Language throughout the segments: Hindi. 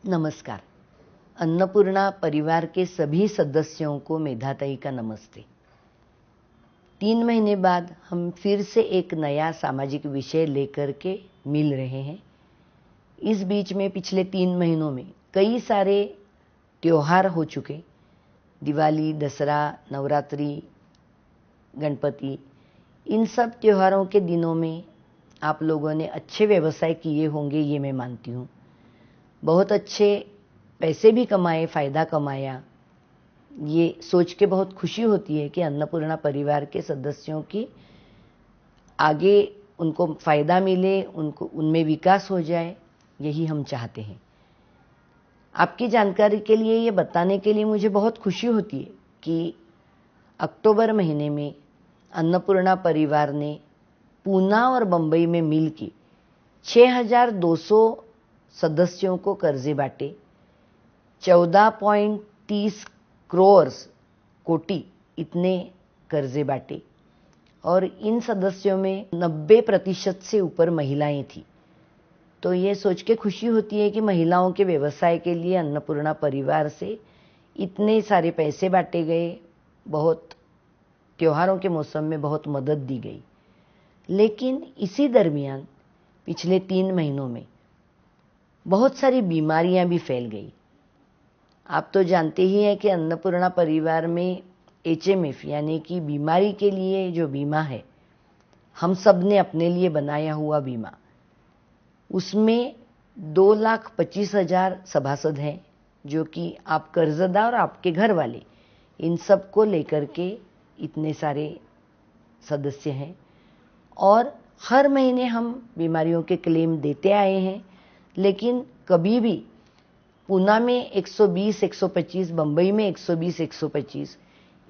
नमस्कार। अन्नपूर्णा परिवार के सभी सदस्यों को मेधाताई का नमस्ते। 3 महीने बाद हम फिर से एक नया सामाजिक विषय लेकर के मिल रहे हैं। इस बीच में पिछले 3 महीनों में कई सारे त्योहार हो चुके। दिवाली, दशहरा, नवरात्रि, गणपति, इन सब त्योहारों के दिनों में आप लोगों ने अच्छे व्यवसाय किए होंगे, ये मैं मानती हूँ। बहुत अच्छे पैसे भी कमाए, फ़ायदा कमाया। ये सोच के बहुत खुशी होती है कि अन्नपूर्णा परिवार के सदस्यों की आगे उनको फ़ायदा मिले, उनको उनमें विकास हो जाए, यही हम चाहते हैं। आपकी जानकारी के लिए ये बताने के लिए मुझे बहुत खुशी होती है कि अक्टूबर महीने में अन्नपूर्णा परिवार ने पूना और बम्बई में मिलकर 6200 सदस्यों को कर्जे बांटे। 14.30 कोटि इतने कर्जे बांटे और इन सदस्यों में 90% से ऊपर महिलाएं थी। तो ये सोच के खुशी होती है कि महिलाओं के व्यवसाय के लिए अन्नपूर्णा परिवार से इतने सारे पैसे बांटे गए। बहुत त्योहारों के मौसम में बहुत मदद दी गई। लेकिन इसी दरमियान पिछले 3 महीनों में बहुत सारी बीमारियां भी फैल गई। आप तो जानते ही हैं कि अन्नपूर्णा परिवार में HMF यानी कि बीमारी के लिए जो बीमा है, हम सब ने अपने लिए बनाया हुआ बीमा, उसमें 2,25,000 सभासद हैं, जो कि आप कर्जदार और आपके घर वाले, इन सब को लेकर के इतने सारे सदस्य हैं। और हर महीने हम बीमारियों के क्लेम देते आए हैं, लेकिन कभी भी पूना में 120-125, बम्बई में 120-125,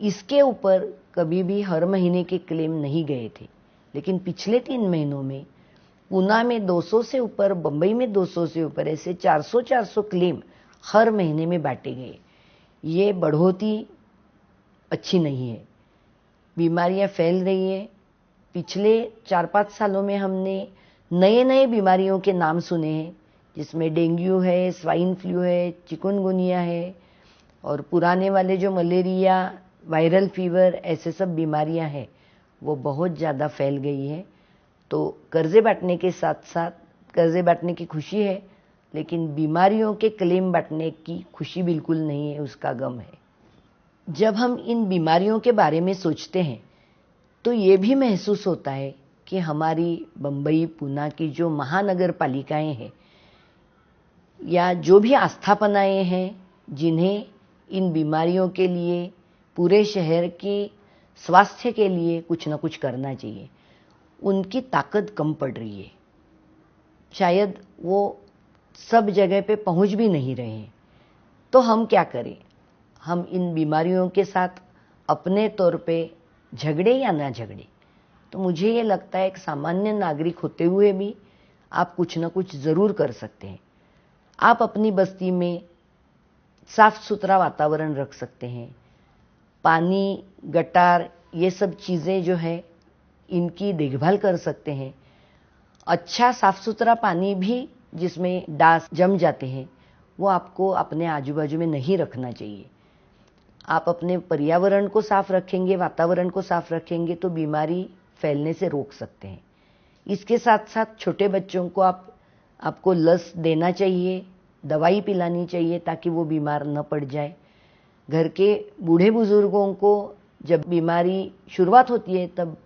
इसके ऊपर कभी भी हर महीने के क्लेम नहीं गए थे। लेकिन पिछले 3 महीनों में पूना में 200 से ऊपर, बम्बई में 200 से ऊपर, ऐसे 400-400 क्लेम हर महीने में बांटे गए। ये बढ़ोतरी अच्छी नहीं है। बीमारियां फैल रही है। पिछले 4-5 सालों में हमने नए नए बीमारियों के नाम सुने हैं, जिसमें डेंगू है, स्वाइन फ्लू है, चिकनगुनिया है, और पुराने वाले जो मलेरिया, वायरल फीवर, ऐसे सब बीमारियां हैं, वो बहुत ज़्यादा फैल गई है। तो कर्जे बांटने के साथ साथ कर्जे बांटने की खुशी है, लेकिन बीमारियों के क्लेम बांटने की खुशी बिल्कुल नहीं है, उसका गम है। जब हम इन बीमारियों के बारे में सोचते हैं तो ये भी महसूस होता है कि हमारी बम्बई, पूना की जो महानगर पालिकाएं हैं या जो भी आस्थापनाएं हैं, जिन्हें इन बीमारियों के लिए, पूरे शहर के स्वास्थ्य के लिए कुछ न कुछ करना चाहिए, उनकी ताकत कम पड़ रही है। शायद वो सब जगह पे पहुंच भी नहीं रहे हैं। तो हम क्या करें? हम इन बीमारियों के साथ अपने तौर पे झगड़े या ना झगड़े? तो मुझे ये लगता है एक सामान्य नागरिक होते हुए भी आप कुछ न कुछ ज़रूर कर सकते हैं। आप अपनी बस्ती में साफ सुथरा वातावरण रख सकते हैं। पानी, गटार, ये सब चीज़ें जो है, इनकी देखभाल कर सकते हैं। अच्छा साफ सुथरा पानी भी जिसमें डास जम जाते हैं, वो आपको अपने आजू बाजू में नहीं रखना चाहिए। आप अपने पर्यावरण को साफ रखेंगे, वातावरण को साफ रखेंगे, तो बीमारी फैलने से रोक सकते हैं। इसके साथ साथ छोटे बच्चों को आपको लस देना चाहिए, दवाई पिलानी चाहिए, ताकि वो बीमार न पड़ जाए। घर के बूढ़े बुजुर्गों को जब बीमारी शुरुआत होती है, तब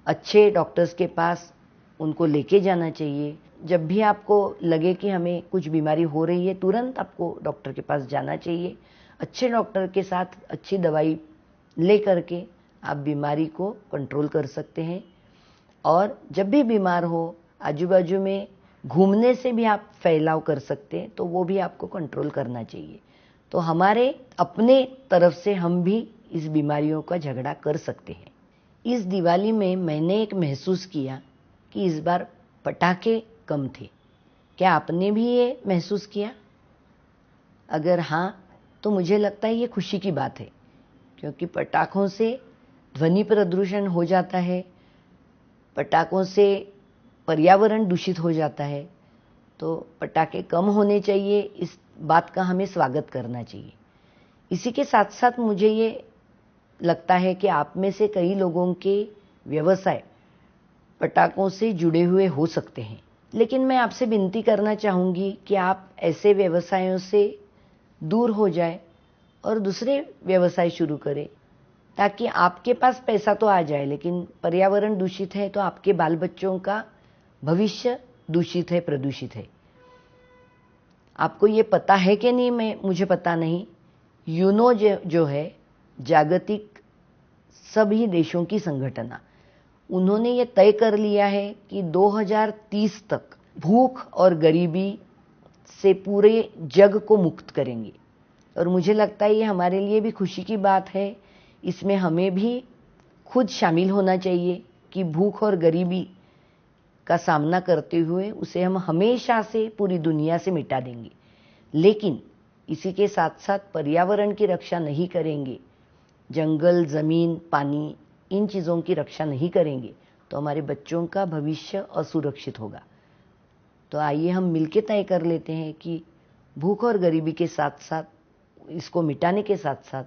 अच्छे डॉक्टर्स के पास उनको लेके जाना चाहिए। जब भी आपको लगे कि हमें कुछ बीमारी हो रही है, तुरंत आपको डॉक्टर के पास जाना चाहिए। अच्छे डॉक्टर के साथ अच्छी दवाई ले करके आप बीमारी को कंट्रोल कर सकते हैं। और जब भी बीमार हो, आजू बाजू में घूमने से भी आप फैलाव कर सकते हैं, तो वो भी आपको कंट्रोल करना चाहिए। तो हमारे अपने तरफ से हम भी इस बीमारियों का झगड़ा कर सकते हैं। इस दिवाली में मैंने एक महसूस किया कि इस बार पटाखे कम थे। क्या आपने भी ये महसूस किया? अगर हाँ, तो मुझे लगता है ये खुशी की बात है, क्योंकि पटाखों से ध्वनि प्रदूषण हो जाता है, पटाखों से पर्यावरण दूषित हो जाता है। तो पटाखे कम होने चाहिए, इस बात का हमें स्वागत करना चाहिए। इसी के साथ साथ मुझे ये लगता है कि आप में से कई लोगों के व्यवसाय पटाखों से जुड़े हुए हो सकते हैं, लेकिन मैं आपसे विनती करना चाहूँगी कि आप ऐसे व्यवसायों से दूर हो जाए और दूसरे व्यवसाय शुरू करें, ताकि आपके पास पैसा तो आ जाए, लेकिन पर्यावरण दूषित है तो आपके बाल बच्चों का भविष्य दूषित है, प्रदूषित है। आपको ये पता है कि नहीं, मुझे पता नहीं। यूनो जो है जागतिक सभी देशों की संगठना, उन्होंने ये तय कर लिया है कि 2030 तक भूख और गरीबी से पूरे जग को मुक्त करेंगे। और मुझे लगता है ये हमारे लिए भी खुशी की बात है। इसमें हमें भी खुद शामिल होना चाहिए कि भूख और गरीबी का सामना करते हुए उसे हम हमेशा से पूरी दुनिया से मिटा देंगे। लेकिन इसी के साथ साथ पर्यावरण की रक्षा नहीं करेंगे, जंगल, जमीन, पानी, इन चीज़ों की रक्षा नहीं करेंगे, तो हमारे बच्चों का भविष्य असुरक्षित होगा। तो आइए हम मिलकर तय कर लेते हैं कि भूख और गरीबी के साथ साथ, इसको मिटाने के साथ साथ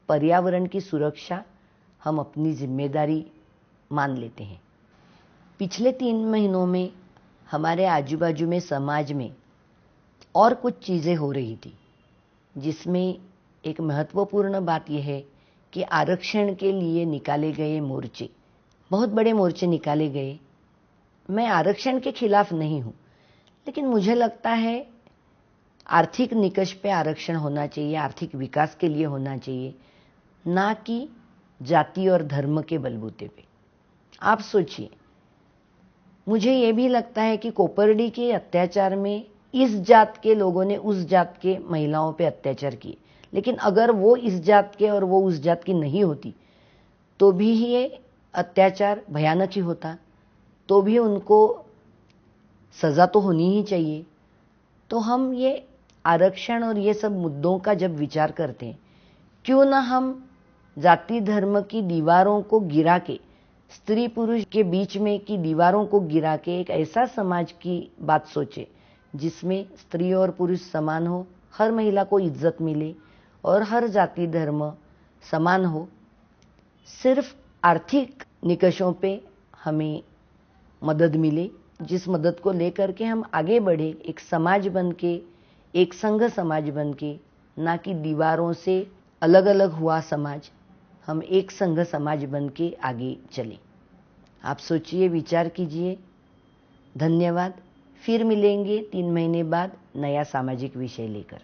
पर्यावरण की सुरक्षा हम अपनी जिम्मेदारी मान लेते हैं। पिछले 3 महीनों में हमारे आजू बाजू में, समाज में और कुछ चीज़ें हो रही थी, जिसमें एक महत्वपूर्ण बात यह है कि आरक्षण के लिए निकाले गए मोर्चे, बहुत बड़े मोर्चे निकाले गए। मैं आरक्षण के खिलाफ नहीं हूँ, लेकिन मुझे लगता है आर्थिक निकष पे आरक्षण होना चाहिए, आर्थिक विकास के लिए होना चाहिए, ना कि जाति और धर्म के बलबूते पे। आप सोचिए, मुझे ये भी लगता है कि कोपर्डी के अत्याचार में इस जात के लोगों ने उस जात के महिलाओं पे अत्याचार किए, लेकिन अगर वो इस जात के और वो उस जात की नहीं होती तो भी ये अत्याचार भयानक ही होता, तो भी उनको सजा तो होनी ही चाहिए। तो हम ये आरक्षण और ये सब मुद्दों का जब विचार करते हैं, क्यों ना हम जाति धर्म की दीवारों को गिरा के, स्त्री पुरुष के बीच में की दीवारों को गिरा के एक ऐसा समाज की बात सोचे जिसमें स्त्री और पुरुष समान हो, हर महिला को इज्जत मिले और हर जाति धर्म समान हो। सिर्फ आर्थिक निकषों पे हमें मदद मिले, जिस मदद को लेकर के हम आगे बढ़े, एक समाज बन के, एक संघ समाज बन के, ना कि दीवारों से अलग अलग हुआ समाज, हम एक संघ समाज बन के आगे चलें। आप सोचिए, विचार कीजिए। धन्यवाद। फिर मिलेंगे 3 महीने बाद नया सामाजिक विषय लेकर।